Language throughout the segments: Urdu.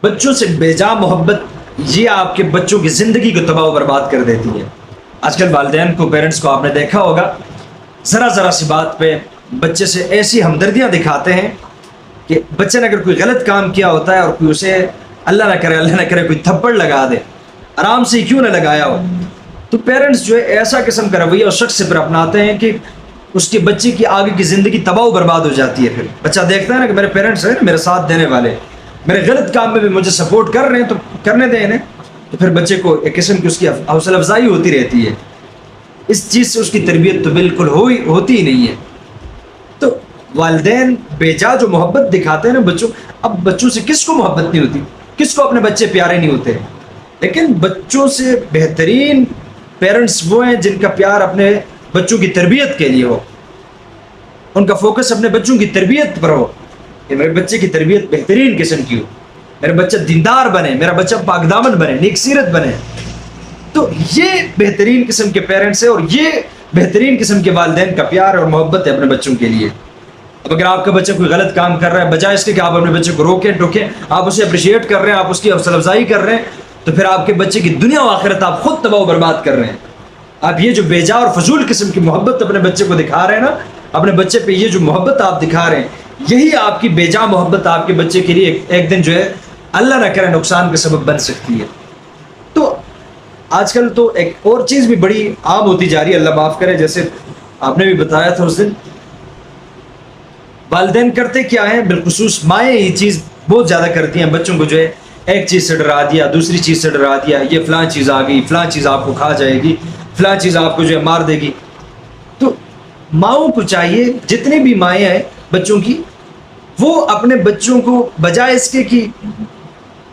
بچوں سے بیجا محبت یہ آپ کے بچوں کی زندگی کو تباہ و برباد کر دیتی ہے۔ آج کل والدین کو، پیرنٹس کو آپ نے دیکھا ہوگا، ذرا ذرا سی بات پہ بچے سے ایسی ہمدردیاں دکھاتے ہیں کہ بچے نے اگر کوئی غلط کام کیا ہوتا ہے اور کوئی اسے اللہ نہ کرے کوئی تھپڑ لگا دے، آرام سے ہی کیوں نہ لگایا ہو، تو پیرنٹس جو ہے ایسا قسم کا رویہ اس شخص سے پھر اپناتے ہیں کہ اس کے بچے کی آگے کی زندگی تباہ و برباد ہو جاتی ہے۔ پھر بچہ دیکھتا ہے نا کہ میرے پیرنٹس ہیں میرے ساتھ دینے والے، میرے غلط کام میں بھی مجھے سپورٹ کر رہے ہیں تو کرنے دیں انہیں، تو پھر بچے کو ایک قسم کی اس کی حوصلہ افزائی ہوتی رہتی ہے۔ اس چیز سے اس کی تربیت تو بالکل ہوتی ہی نہیں ہے۔ تو والدین بیجا جو محبت دکھاتے ہیں نا بچوں، اب بچوں سے کس کو محبت نہیں ہوتی، کس کو اپنے بچے پیارے نہیں ہوتے، لیکن بچوں سے بہترین پیرنٹس وہ ہیں جن کا پیار اپنے بچوں کی تربیت کے لیے ہو، ان کا فوکس اپنے بچوں کی تربیت پر ہو کہ میرے بچے کی تربیت بہترین قسم کی ہو، میرا بچہ دیندار بنے، میرا بچہ پاک دامن بنے، نیک سیرت بنے۔ تو یہ بہترین قسم کے پیرنٹس ہیں اور یہ بہترین قسم کے والدین کا پیار اور محبت ہے اپنے بچوں کے لیے۔ اب اگر آپ کا بچہ کوئی غلط کام کر رہا ہے، بجائے اس کے کہ آپ اپنے بچے کو روکیں ٹوکیں، آپ اسے اپریشیٹ کر رہے ہیں، آپ اس کی حوصلہ افزائی کر رہے ہیں، تو پھر آپ کے بچے کی دنیا و آخرت آپ خود تباہ و برباد کر رہے ہیں۔ آپ یہ جو بیجا اور فضول قسم کی محبت اپنے بچے کو دکھا رہے ہیں نا، اپنے بچے پہ یہ جو محبت آپ دکھا رہے ہیں، یہی آپ کی بیجا محبت آپ کے بچے کے لیے ایک دن جو ہے اللہ نہ کرے نقصان کا سبب بن سکتی ہے۔ تو آج کل تو ایک اور چیز بھی بڑی عام ہوتی جا رہی ہے، اللہ معاف کرے، جیسے آپ نے بھی بتایا تھا اس دن، والدین کرتے کیا ہیں، بالخصوص مائیں یہ چیز بہت زیادہ کرتی ہیں، بچوں کو جو ہے ایک چیز سے ڈرا دیا، دوسری چیز سے ڈرا دیا، یہ فلاں چیز آ گئی، فلاں چیز آپ کو کھا جائے گی، فلاں چیز آپ کو جو ہے مار دے گی۔ تو ماؤں کو چاہیے، جتنی بھی مائیں ہیں بچوں کی، وہ اپنے بچوں کو بجائے اس کے کہ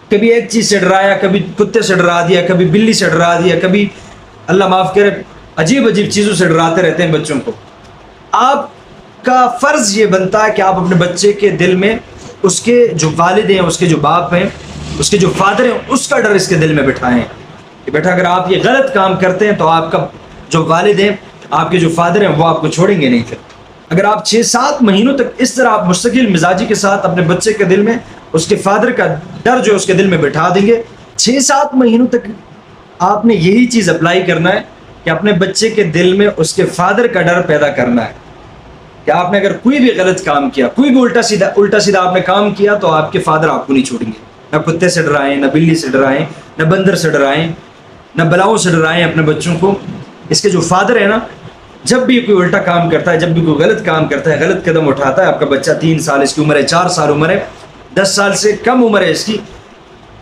کبھی ایک چیز سے ڈرایا، کبھی کتے سے ڈرا دیا، کبھی بلی سے ڈرا دیا، کبھی اللہ معاف کرے عجیب عجیب چیزوں سے ڈراتے رہتے ہیں بچوں کو، آپ کا فرض یہ بنتا ہے کہ آپ اپنے بچے کے دل میں اس کے جو والد ہیں، اس کے جو باپ ہیں، اس کے جو فادر ہیں، اس کا ڈر اس کے دل میں بٹھائیں کہ بیٹا اگر آپ یہ غلط کام کرتے ہیں تو آپ کا جو والد ہیں، آپ کے جو فادر ہیں، وہ آپ کو چھوڑیں گے نہیں۔ پھر اگر آپ 6-7 مہینوں تک اس طرح آپ مستقل مزاجی کے ساتھ اپنے بچے کے دل میں اس کے فادر کا ڈر جو ہے اس کے دل میں بٹھا دیں گے، 6-7 مہینوں تک آپ نے یہی چیز اپلائی کرنا ہے کہ اپنے بچے کے دل میں اس کے فادر کا ڈر پیدا کرنا ہے کہ آپ نے اگر کوئی بھی غلط کام کیا، کوئی بھی الٹا سیدھا آپ نے کام کیا، تو آپ کے فادر آپ کو نہیں چھوڑیں گے۔ نہ کتے سے ڈرائیں، نہ بلی سے ڈرائیں، نہ بندر سے ڈرائیں، نہ بلاؤں سے ڈرائیں اپنے بچوں کو۔ اس کے جو فادر ہے نا، جب بھی کوئی الٹا کام کرتا ہے، جب بھی کوئی غلط کام کرتا ہے، غلط قدم اٹھاتا ہے، آپ کا بچہ 3 سال اس کی عمر ہے، 4 سال عمر ہے، 10 سال سے کم عمر ہے اس کی،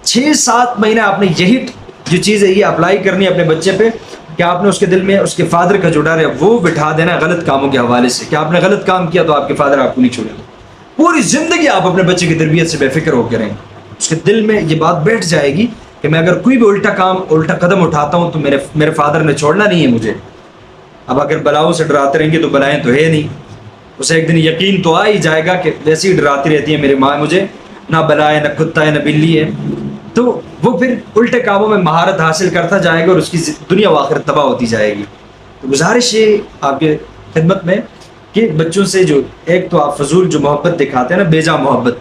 6-7 مہینے آپ نے یہی جو چیز ہے یہ اپلائی کرنی ہے اپنے بچے پہ کہ آپ نے اس کے دل میں اس کے فادر کا جو ڈر ہے وہ بٹھا دینا ہے غلط کاموں کے حوالے سے، کہ آپ نے غلط کام کیا تو آپ کے فادر آپ کو نہیں چھوڑیں گے۔ پوری زندگی آپ اپنے بچے کی تربیت سے بے فکر ہو کے رہیں، اس کے دل میں یہ بات بیٹھ جائے گی کہ میں اگر کوئی بھی الٹا قدم اٹھاتا ہوں تو میرے فادر نے چھوڑنا نہیں ہے مجھے۔ اب اگر بلاؤں سے ڈراتے رہیں گے تو بلائیں تو ہے نہیں، اسے ایک دن یقین تو آ ہی جائے گا کہ ویسے ہی ڈراتی رہتی ہے میری ماں مجھے، نہ بلا ہے، نہ کتا ہے، نہ بلی ہے، تو وہ پھر الٹے کاموں میں مہارت حاصل کرتا جائے گا اور اس کی دنیا و آخرت تباہ ہوتی جائے گی۔ تو گزارش ہے آپ کے خدمت میں کہ بچوں سے جو ایک تو آپ فضول جو محبت دکھاتے ہیں نا، بیجا محبت،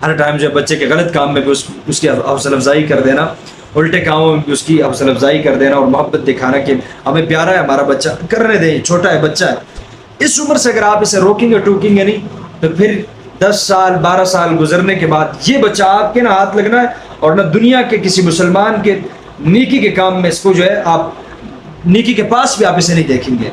ہر ٹائم جو بچے کے غلط کام میں بھی اس کی حوصلہ افزائی کر دینا، الٹے کاموں میں بھی اس کی حوصلہ افزائی کر دینا اور محبت دکھانا کہ ہمیں پیارا ہے ہمارا بچہ، کرنے دیں، چھوٹا ہے، بچہ ہے۔ اس عمر سے اگر آپ اسے روکیں گے ٹوکیں گے نہیں تو پھر 10 سال 12 سال گزرنے کے بعد یہ بچہ آپ کے نہ ہاتھ لگنا ہے اور نہ دنیا کے کسی مسلمان کے نیکی کے کام میں اس کو جو ہے آپ نیکی کے پاس بھی آپ اسے نہیں دیکھیں گے۔